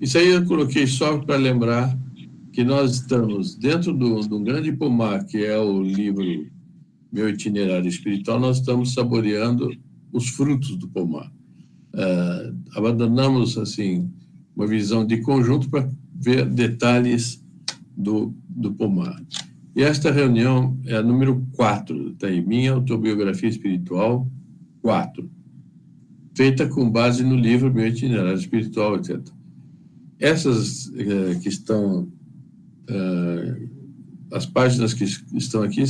Isso aí eu coloquei só para lembrar que nós estamos dentro de um grande pomar, que é o livro Meu Itinerário Espiritual, nós estamos saboreando os frutos do pomar. Abandonamos, assim, uma visão de conjunto para ver detalhes do pomar. E esta reunião é a número 4, está aí, Minha Autobiografia Espiritual 4, feita com base no livro Meu Itinerário Espiritual, etc. Essas que estão, as páginas que estão aqui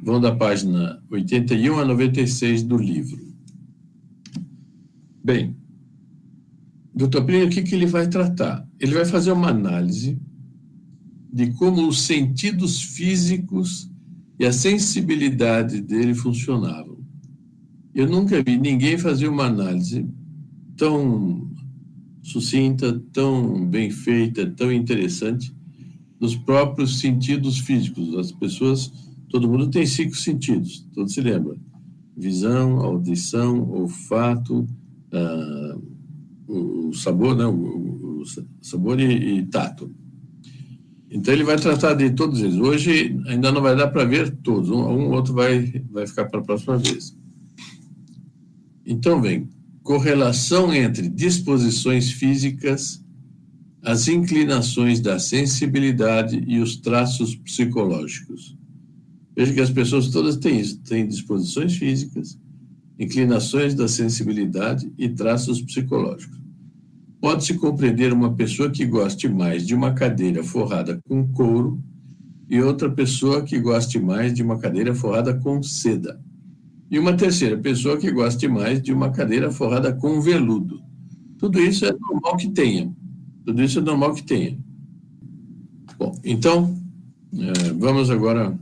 vão da página 81 a 96 do livro. Bem, Dr. Plínio, o que ele vai tratar? Ele vai fazer uma análise de como os sentidos físicos e a sensibilidade dele funcionavam. Eu nunca vi ninguém fazer uma análise tão sucinta, tão bem feita, tão interessante dos próprios sentidos físicos. As pessoas, todo mundo tem 5 sentidos, todo se lembra. Visão, audição, olfato, o sabor, né? o sabor e tato. Então, ele vai tratar de todos eles. Hoje, ainda não vai dar para ver todos. Um outro vai ficar para a próxima vez. Então, vem. Correlação entre disposições físicas, as inclinações da sensibilidade e os traços psicológicos. Veja que as pessoas todas têm isso. Têm disposições físicas, inclinações da sensibilidade e traços psicológicos. Pode-se compreender uma pessoa que goste mais de uma cadeira forrada com couro e outra pessoa que goste mais de uma cadeira forrada com seda. E uma terceira pessoa que goste mais de uma cadeira forrada com veludo. Tudo isso é normal que tenha. Tudo isso é normal que tenha. Bom, então, vamos agora...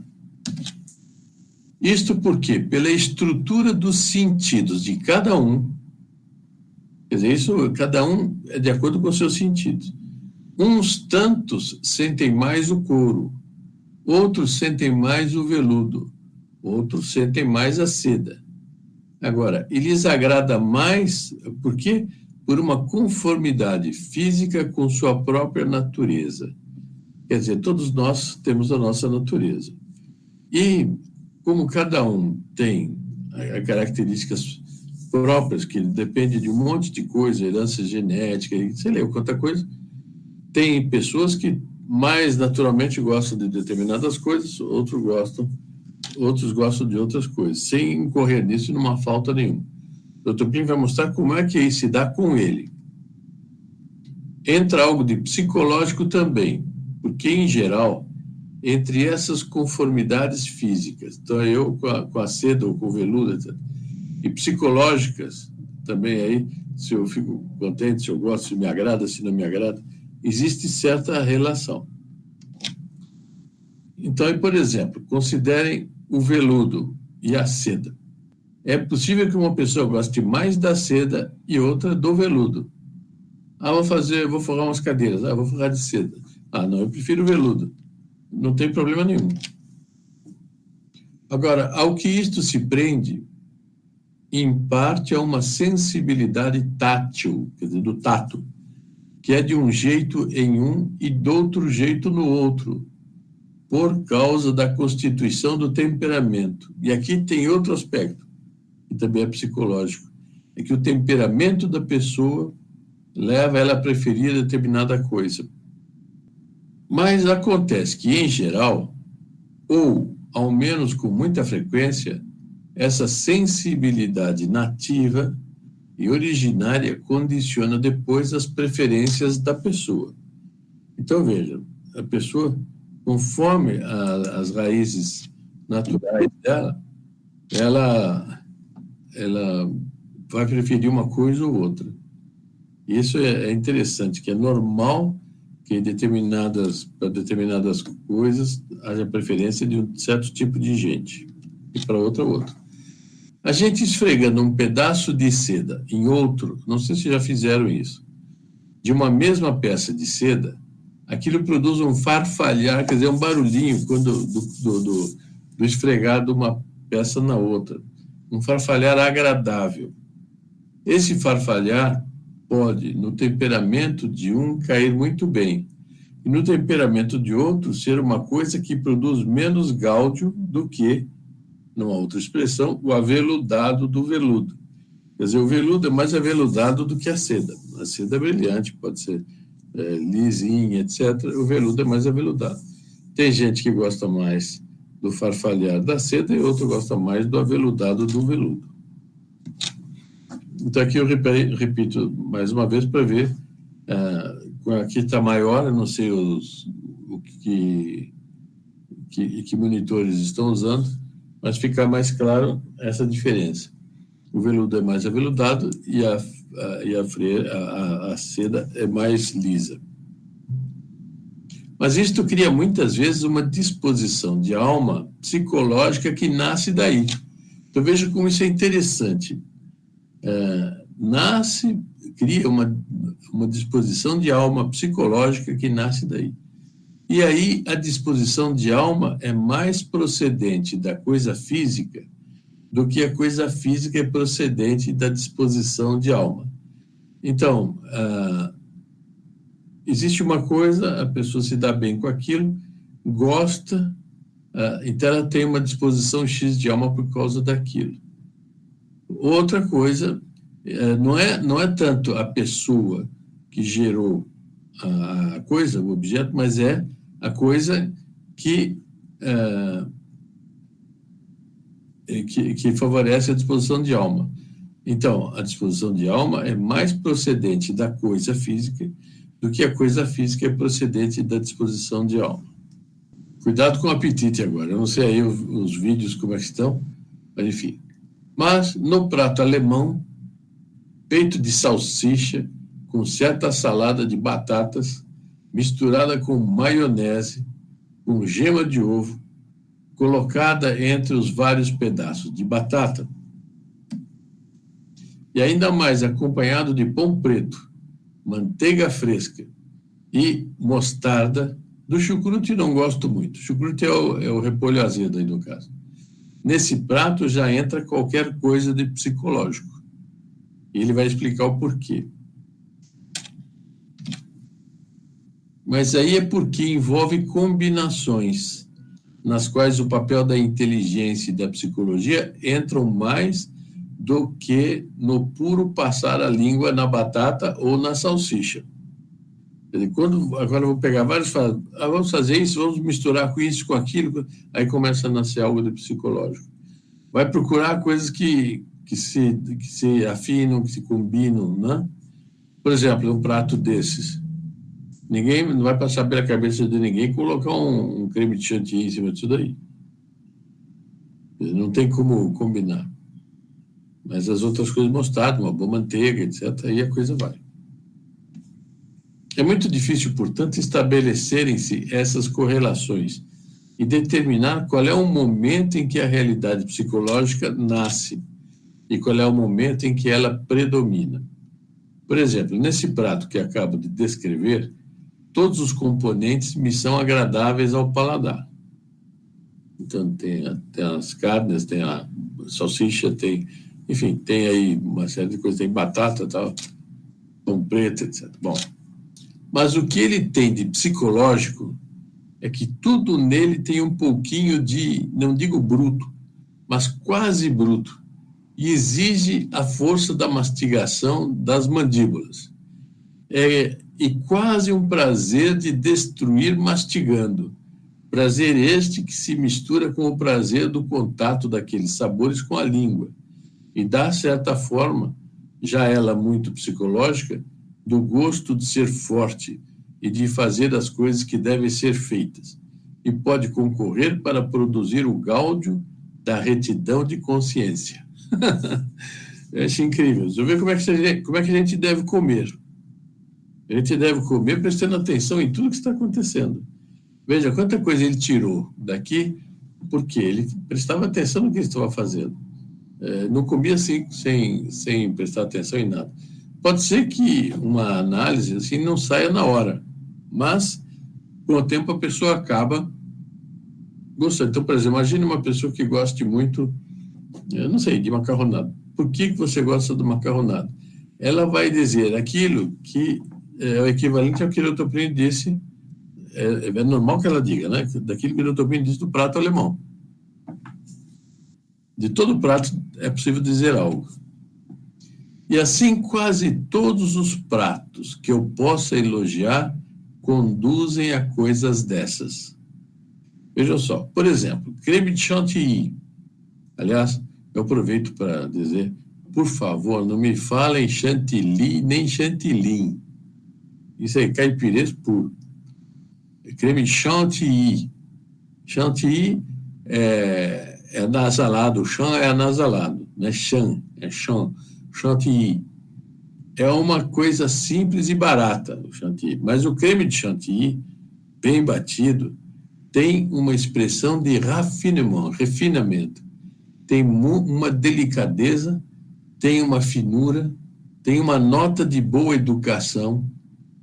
Isto porque, pela estrutura dos sentidos de cada um, quer dizer, isso, cada um é de acordo com os seus sentidos. Uns tantos sentem mais o couro, outros sentem mais o veludo, outros sentem mais a seda. Agora, e lhes agrada mais, por quê? Por uma conformidade física com sua própria natureza. Quer dizer, todos nós temos a nossa natureza. E, como cada um tem características próprias, que depende de um monte de coisa, herança genética, sei lá, quanta coisa, tem pessoas que mais naturalmente gostam de determinadas coisas, outros gostam de outras coisas, sem incorrer nisso numa falta nenhuma. O Dr. Plínio vai mostrar como é que isso se dá com ele. Entra algo de psicológico também, porque, em geral, entre essas conformidades físicas, então eu com a seda ou com o veludo, etc., e psicológicas, também aí, se eu fico contente, se eu gosto, se me agrada, se não me agrada, existe certa relação. Então, por exemplo, considerem o veludo e a seda. É possível que uma pessoa goste mais da seda e outra do veludo. Vou forrar umas cadeiras, vou forrar de seda. Não, eu prefiro o veludo. Não tem problema nenhum. Agora, ao que isto se prende, em parte, é uma sensibilidade tátil, quer dizer, do tato, que é de um jeito em um e de outro jeito no outro, por causa da constituição do temperamento. E aqui tem outro aspecto, que também é psicológico, é que o temperamento da pessoa leva ela a preferir determinada coisa. Mas acontece que, em geral, ou ao menos com muita frequência, essa sensibilidade nativa e originária condiciona depois as preferências da pessoa. Então, veja, a pessoa, conforme as raízes naturais dela, ela vai preferir uma coisa ou outra. Isso é interessante, que é normal que para determinadas coisas haja preferência de um certo tipo de gente e para outra. A gente esfregando um pedaço de seda em outro, não sei se já fizeram isso, de uma mesma peça de seda, aquilo produz um farfalhar, quer dizer, um barulhinho quando do esfregar de uma peça na outra, um farfalhar agradável. Esse farfalhar pode, no temperamento de um, cair muito bem, e no temperamento de outro, ser uma coisa que produz menos gáudio do que, numa outra expressão, o aveludado do veludo. Quer dizer, o veludo é mais aveludado do que a seda. A seda é brilhante, pode ser lisinha, etc. O veludo é mais aveludado. Tem gente que gosta mais do farfalhar da seda e outro gosta mais do aveludado do veludo. Então, aqui eu repito mais uma vez para ver. Aqui está maior, eu não sei que monitores estão usando, mas fica mais claro essa diferença. O veludo é mais aveludado e a seda é mais lisa. Mas isto cria muitas vezes uma disposição de alma psicológica que nasce daí. Então veja como isso é interessante. Cria uma disposição de alma psicológica que nasce daí. E aí a disposição de alma é mais procedente da coisa física do que a coisa física é procedente da disposição de alma. Então, existe uma coisa, a pessoa se dá bem com aquilo, gosta, então ela tem uma disposição X de alma por causa daquilo. Outra coisa, não é tanto a pessoa que gerou a coisa, o objeto, mas é a coisa que favorece a disposição de alma. Então, a disposição de alma é mais procedente da coisa física do que a coisa física é procedente da disposição de alma. Cuidado com o apetite agora. Eu não sei aí os vídeos como é que estão, mas enfim. Mas, no prato alemão, peito de salsicha com certa salada de batatas misturada com maionese, com gema de ovo, colocada entre os vários pedaços de batata. E ainda mais acompanhado de pão preto, manteiga fresca e mostarda. Do chucrute não gosto muito. Chucrute é o repolho azedo aí no caso. Nesse prato já entra qualquer coisa de psicológico. E ele vai explicar o porquê. Mas aí é porque envolve combinações nas quais o papel da inteligência e da psicologia entram mais do que no puro passar a língua na batata ou na salsicha. Agora eu vou pegar vários, vamos fazer isso, vamos misturar com isso, com aquilo, aí começa a nascer algo de psicológico. Vai procurar coisas que se afinam, que se combinam, né? Por exemplo, um prato desses. Ninguém não vai passar pela cabeça de ninguém colocar um creme de chantilly em cima disso daí. Não tem como combinar. Mas as outras coisas, mostarda, uma boa manteiga, etc., aí a coisa vai. É muito difícil, portanto, estabelecerem-se essas correlações e determinar qual é o momento em que a realidade psicológica nasce e qual é o momento em que ela predomina. Por exemplo, nesse prato que acabo de descrever, todos os componentes me são agradáveis ao paladar. Então, tem as carnes, tem a salsicha, enfim, tem aí uma série de coisas, tem batata, tal, pão preto, etc. Bom, mas o que ele tem de psicológico é que tudo nele tem um pouquinho de, não digo bruto, mas quase bruto, e exige a força da mastigação das mandíbulas. E quase um prazer de destruir mastigando. Prazer este que se mistura com o prazer do contato daqueles sabores com a língua. E dá, certa forma, já ela muito psicológica, do gosto de ser forte e de fazer as coisas que devem ser feitas. E pode concorrer para produzir o gáudio da retidão de consciência. Eu acho incrível. Você vê como é que a gente deve comer. A gente deve comer prestando atenção em tudo que está acontecendo. Veja quanta coisa ele tirou daqui, porque ele prestava atenção no que ele estava fazendo. Não comia assim, sem prestar atenção em nada. Pode ser que uma análise assim não saia na hora, mas com o tempo a pessoa acaba gostando. Então, por exemplo, imagine uma pessoa que goste muito, eu não sei, de macarronada. Por que você gosta do macarronada? ela vai dizer aquilo que é o equivalente ao que o Dr. Plínio disse, é normal que ela diga, né? Daquilo que o Dr. Plínio disse do prato alemão. De todo prato é possível dizer algo. E assim, quase todos os pratos que eu possa elogiar conduzem a coisas dessas. Vejam só, por exemplo, creme de chantilly. Aliás, eu aproveito para dizer, por favor, não me falem chantilly nem chantilly. Isso é caipirês puro. Creme de chantilly. Chantilly é nasalado, o chan é anasalado, não é chan, é chan. Chantilly. É uma coisa simples e barata, o chantilly. Mas o creme de chantilly, bem batido, tem uma expressão de refinamento. Tem uma delicadeza, tem uma finura, tem uma nota de boa educação,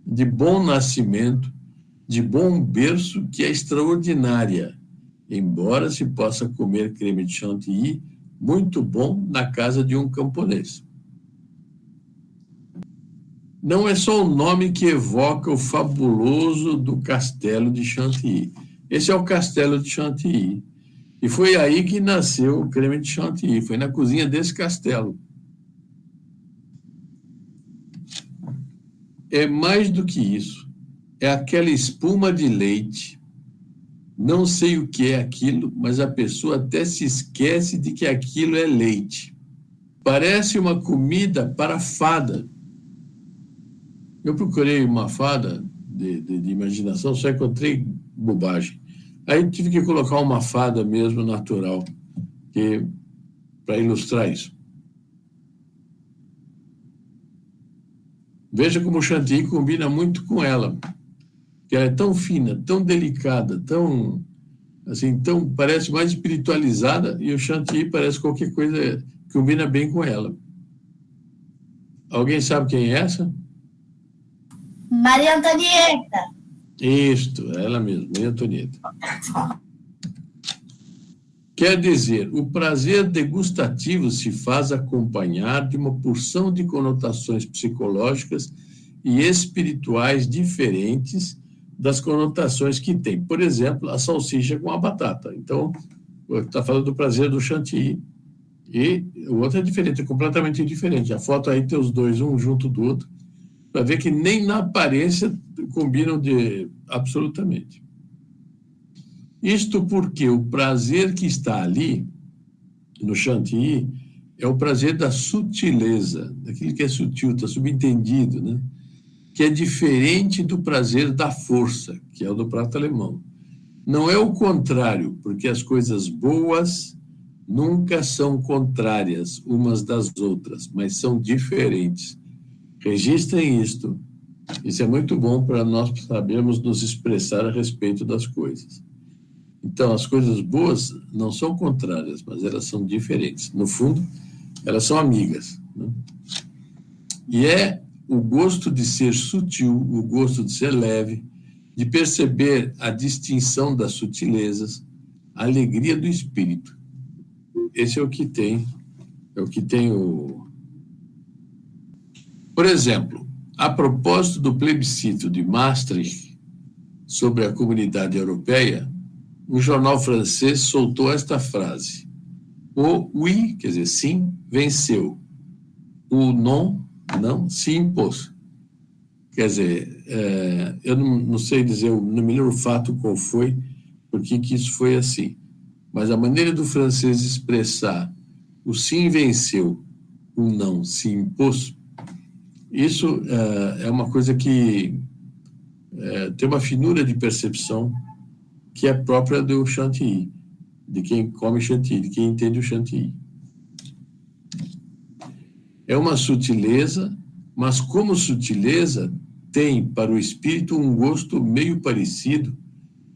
de bom nascimento, de bom berço, que é extraordinária, embora se possa comer creme de chantilly muito bom na casa de um camponês. Não é só o nome que evoca o fabuloso do castelo de Chantilly. Esse é o castelo de Chantilly. E foi aí que nasceu o creme de Chantilly, foi na cozinha desse castelo. É mais do que isso. É aquela espuma de leite. Não sei o que é aquilo, mas a pessoa até se esquece de que aquilo é leite. Parece uma comida para fada. Eu procurei uma fada de imaginação, só encontrei bobagem. Aí tive que colocar uma fada mesmo natural, para ilustrar isso. Veja como o chantilly combina muito com ela, que ela é tão fina, tão delicada, tão parece mais espiritualizada, e o chantilly parece qualquer coisa que combina bem com ela. Alguém sabe quem é essa? Maria Antonieta. Isto, ela mesma, Maria Antonieta. Quer dizer, o prazer degustativo se faz acompanhar de uma porção de conotações psicológicas e espirituais diferentes das conotações que tem. Por exemplo, a salsicha com a batata. Então, está falando do prazer do chantilly. E o outro é diferente, é completamente diferente. A foto aí tem os dois, um junto do outro, para ver que nem na aparência combinam absolutamente. Isto porque o prazer que está ali, no chantilly, é o prazer da sutileza, daquilo que é sutil, está subentendido, né? Que é diferente do prazer da força, que é o do prato alemão. Não é o contrário, porque as coisas boas nunca são contrárias umas das outras, mas são diferentes. Registrem isto. Isso é muito bom para nós sabermos nos expressar a respeito das coisas. Então, as coisas boas não são contrárias, mas elas são diferentes. No fundo, elas são amigas, né? E é o gosto de ser sutil, o gosto de ser leve, de perceber a distinção das sutilezas, a alegria do espírito. Esse é o que tem, Por exemplo, a propósito do plebiscito de Maastricht sobre a Comunidade Europeia, um jornal francês soltou esta frase: o oui, quer dizer, sim, venceu. O não se impôs. Quer dizer, eu não sei dizer, não me lembro o fato qual foi, porque que isso foi assim. Mas a maneira do francês expressar o sim venceu, o não se impôs, isso é uma coisa que tem uma finura de percepção que é própria do chantilly, de quem come chantilly, de quem entende o chantilly. É uma sutileza, mas como sutileza, tem para o espírito um gosto meio parecido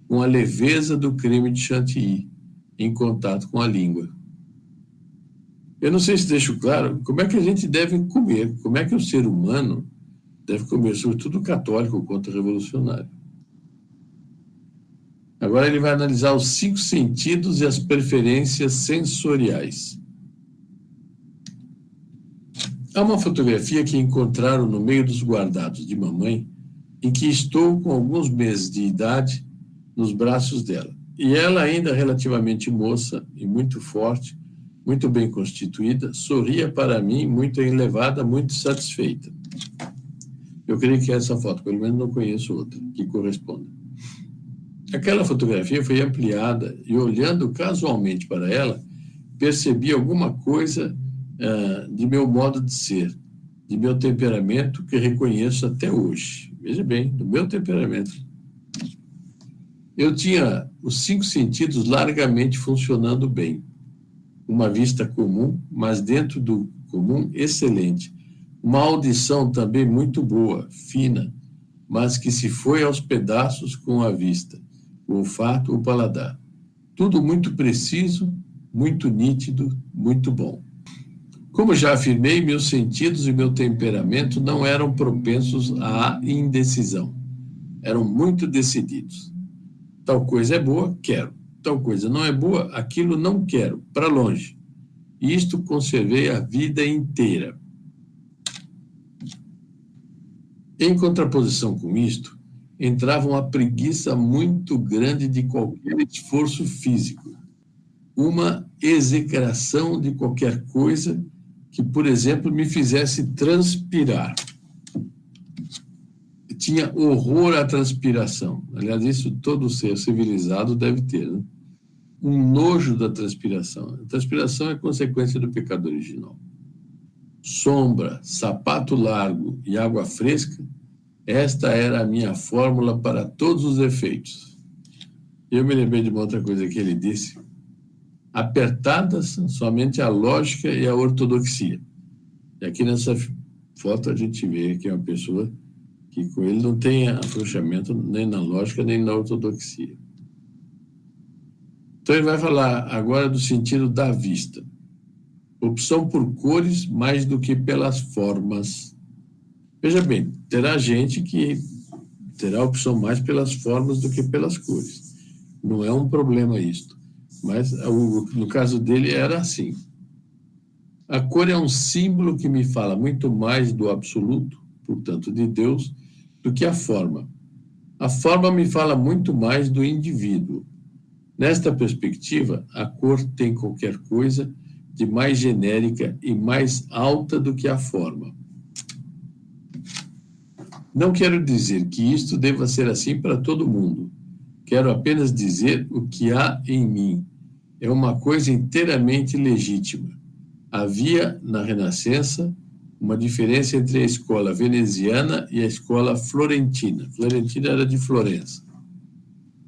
com a leveza do creme de chantilly em contato com a língua. Eu não sei se deixo claro como é que a gente deve comer, como é que o ser humano deve comer, sobretudo o católico quanto revolucionário. Agora ele vai analisar os 5 sentidos e as preferências sensoriais. Há uma fotografia que encontraram no meio dos guardados de mamãe, em que estou com alguns meses de idade nos braços dela. E ela, ainda relativamente moça e muito forte, muito bem constituída, sorria para mim, muito elevada, muito satisfeita. Eu creio que é essa foto, pelo menos não conheço outra que corresponda. Aquela fotografia foi ampliada e, olhando casualmente para ela, percebi alguma coisa de meu modo de ser, de meu temperamento, que reconheço até hoje. Veja bem, do meu temperamento. Eu tinha os 5 sentidos largamente funcionando bem. Uma vista comum, mas dentro do comum, excelente. Uma audição também muito boa, fina, mas que se foi aos pedaços com a vista, o olfato, o paladar. Tudo muito preciso, muito nítido, muito bom. Como já afirmei, meus sentidos e meu temperamento não eram propensos à indecisão. Eram muito decididos. Tal coisa é boa, quero. Tal coisa não é boa, aquilo não quero, para longe. E isto conservei a vida inteira. Em contraposição com isto, entrava uma preguiça muito grande de qualquer esforço físico, uma execração de qualquer coisa que, por exemplo, me fizesse transpirar. Tinha horror à transpiração. Aliás, isso todo ser civilizado deve ter, né? Um nojo da transpiração. A transpiração é consequência do pecado original. Sombra, sapato largo e água fresca, esta era a minha fórmula para todos os efeitos. Eu me lembrei de uma outra coisa que ele disse: apertadas somente a lógica e a ortodoxia. E aqui nessa foto a gente vê que é uma pessoa que com ele não tem afrouxamento nem na lógica nem na ortodoxia. Então ele vai falar agora do sentido da vista. Opção por cores mais do que pelas formas. Veja bem, terá gente que terá opção mais pelas formas do que pelas cores. Não é um problema isto. Mas no caso dele era assim. A cor é um símbolo que me fala muito mais do absoluto, portanto de Deus, do que a forma. A forma me fala muito mais do indivíduo. Nesta perspectiva, a cor tem qualquer coisa de mais genérica e mais alta do que a forma. Não quero dizer que isto deva ser assim para todo mundo. Quero apenas dizer o que há em mim. É uma coisa inteiramente legítima. Havia, na Renascença, uma diferença entre a escola veneziana e a escola florentina. Florentina era de Florença.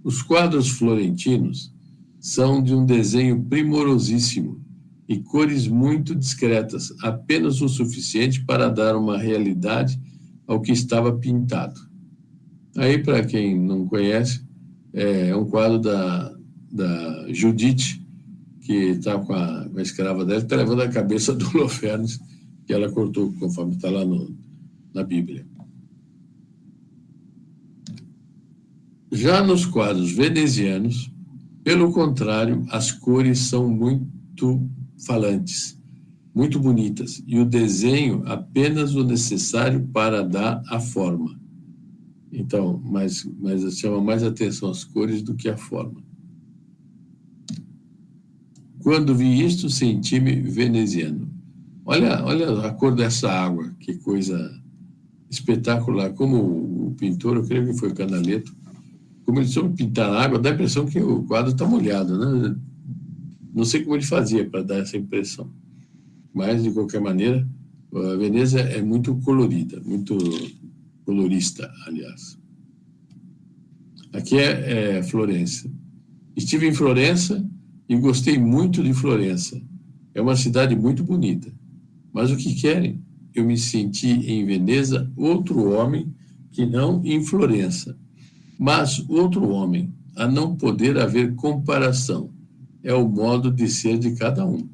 Os quadros florentinos são de um desenho primorosíssimo e cores muito discretas, apenas o suficiente para dar uma realidade ao que estava pintado. Aí, para quem não conhece, é um quadro da Judite, que está com a escrava dela, está levando a cabeça do Holofernes, que ela cortou, conforme está lá na Bíblia. Já nos quadros venezianos, pelo contrário, as cores são muito falantes, muito bonitas, e o desenho apenas o necessário para dar a forma. Então, mas chama mais atenção as cores do que a forma. Quando vi isto, senti-me veneziano. Olha a cor dessa água, que coisa espetacular. Como o pintor, eu creio que foi Canaletto, como ele soube pintar a água, dá a impressão que o quadro está molhado, né? Não sei como ele fazia para dar essa impressão. Mas, de qualquer maneira, a Veneza é muito colorida, muito colorista, aliás. Aqui é Florença. Estive em Florença e gostei muito de Florença. É uma cidade muito bonita. Mas o que querem? Eu me senti em Veneza outro homem que não em Florença. Mas outro homem, a não poder haver comparação. É o modo de ser de cada um.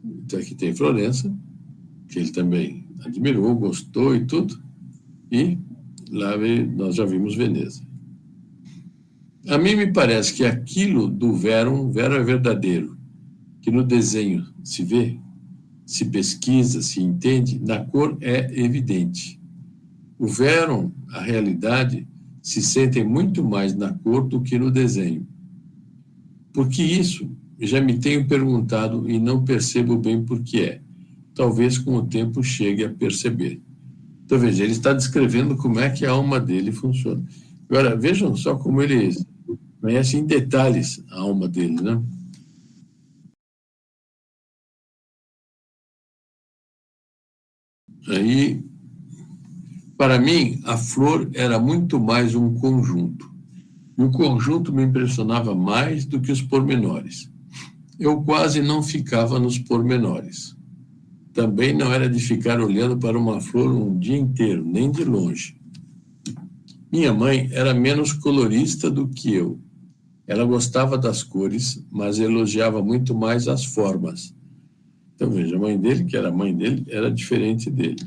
Então aqui tem Florença, que ele também admirou, gostou e tudo. E lá nós já vimos Veneza. A mim me parece que aquilo do Verum é verdadeiro, que no desenho se vê, se pesquisa, se entende, na cor é evidente. O Veron, a realidade, se sentem muito mais na cor do que no desenho. Por que isso? Já me tenho perguntado e não percebo bem por que é. Talvez com o tempo chegue a perceber. Então, veja, ele está descrevendo como é que a alma dele funciona. Agora, vejam só como ele conhece em detalhes a alma dele, né? Aí, para mim, a flor era muito mais um conjunto. E o conjunto me impressionava mais do que os pormenores. Eu quase não ficava nos pormenores. Também não era de ficar olhando para uma flor um dia inteiro, nem de longe. Minha mãe era menos colorista do que eu. Ela gostava das cores, mas elogiava muito mais as formas. Então, veja, a mãe dele, que era a mãe dele, era diferente dele.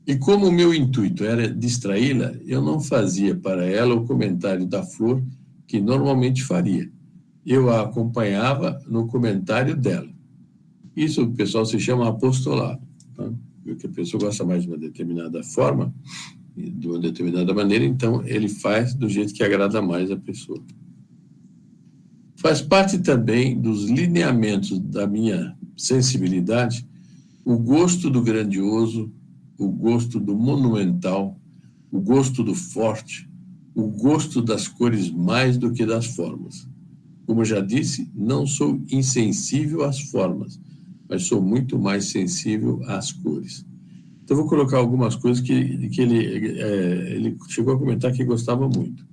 E como o meu intuito era distraí-la, eu não fazia para ela o comentário da flor que normalmente faria. Eu a acompanhava no comentário dela. Isso o pessoal se chama apostolado. Tá? Porque a pessoa gosta mais de uma determinada forma, de uma determinada maneira, então ele faz do jeito que agrada mais a pessoa. Faz parte também dos lineamentos da minha sensibilidade o gosto do grandioso, o gosto do monumental, o gosto do forte, o gosto das cores mais do que das formas. Como já disse, não sou insensível às formas, mas sou muito mais sensível às cores. Então, vou colocar algumas coisas que ele chegou a comentar que gostava muito.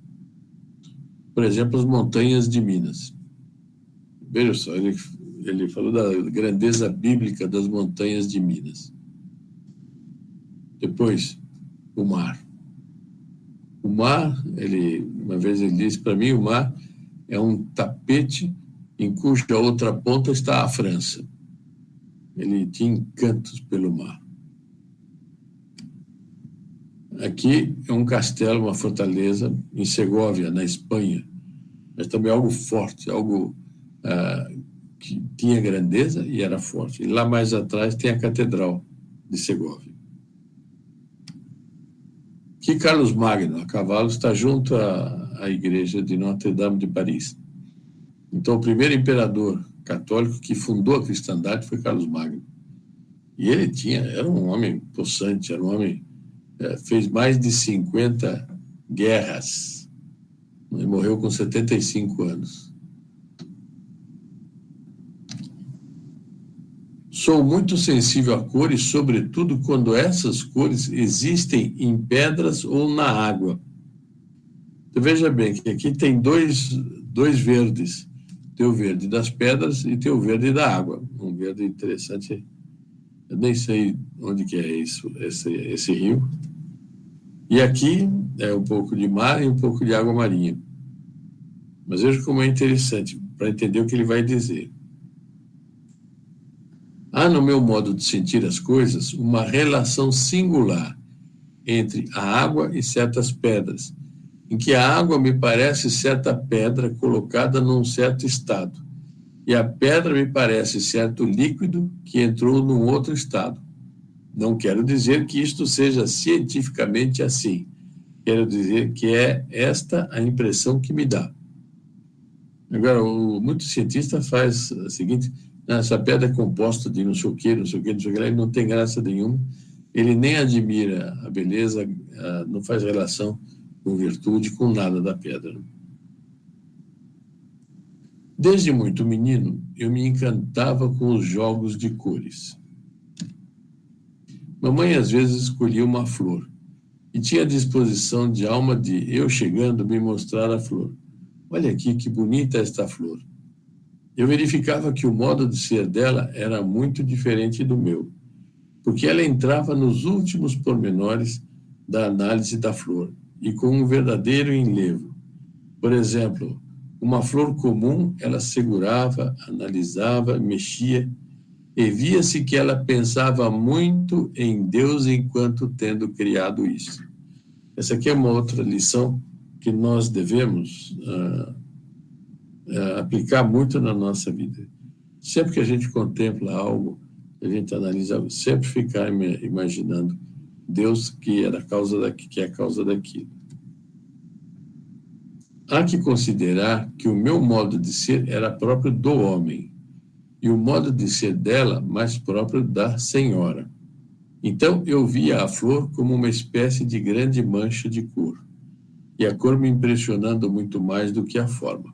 Por exemplo, as montanhas de Minas. Veja só, ele falou da grandeza bíblica das montanhas de Minas. Depois, o mar. O mar, uma vez ele disse para mim, o mar é um tapete em cuja outra ponta está a França. Ele tinha encantos pelo mar. Aqui é um castelo, uma fortaleza em Segóvia, na Espanha, mas também algo forte, algo que tinha grandeza e era forte. E lá mais atrás tem a Catedral de Segóvia. Que Carlos Magno, a cavalo, está junto à igreja de Notre-Dame de Paris. Então, o primeiro imperador católico que fundou a cristandade foi Carlos Magno. E ele era um homem possante, era um homem fez mais de 50 guerras. Ele morreu com 75 anos. Sou muito sensível a cores, sobretudo quando essas cores existem em pedras ou na água. Então, veja bem que aqui tem dois verdes. Tem o verde das pedras e tem o verde da água. Um verde interessante. Eu nem sei onde que é isso, esse rio. E aqui é um pouco de mar e um pouco de água marinha. Mas veja como é interessante, para entender o que ele vai dizer. Há, no meu modo de sentir as coisas, uma relação singular entre a água e certas pedras, em que a água me parece certa pedra colocada num certo estado, e a pedra me parece certo líquido que entrou num outro estado. Não quero dizer que isto seja cientificamente assim. Quero dizer que é esta a impressão que me dá. Agora, muito cientista faz o seguinte: essa pedra é composta de não sei o que, não sei o que, não sei o que, ele não tem graça nenhuma, ele nem admira a beleza, não faz relação com virtude, com nada da pedra. Desde muito menino, eu me encantava com os jogos de cores. Mamãe às vezes escolhia uma flor e tinha a disposição de alma de, eu chegando, me mostrar a flor. Olha aqui que bonita esta flor. Eu verificava que o modo de ser dela era muito diferente do meu, porque ela entrava nos últimos pormenores da análise da flor e com um verdadeiro enlevo. Por exemplo, uma flor comum, ela segurava, analisava, mexia, e via-se que ela pensava muito em Deus enquanto tendo criado isso. Essa aqui é uma outra lição que nós devemos aplicar muito na nossa vida. Sempre que a gente contempla algo, A gente analisa, sempre ficar imaginando Deus que é a causa daquilo. Há que considerar que o meu modo de ser era próprio do homem, e o modo de ser dela mais próprio da senhora. Então eu via a flor como uma espécie de grande mancha de cor, e a cor me impressionando muito mais do que a forma.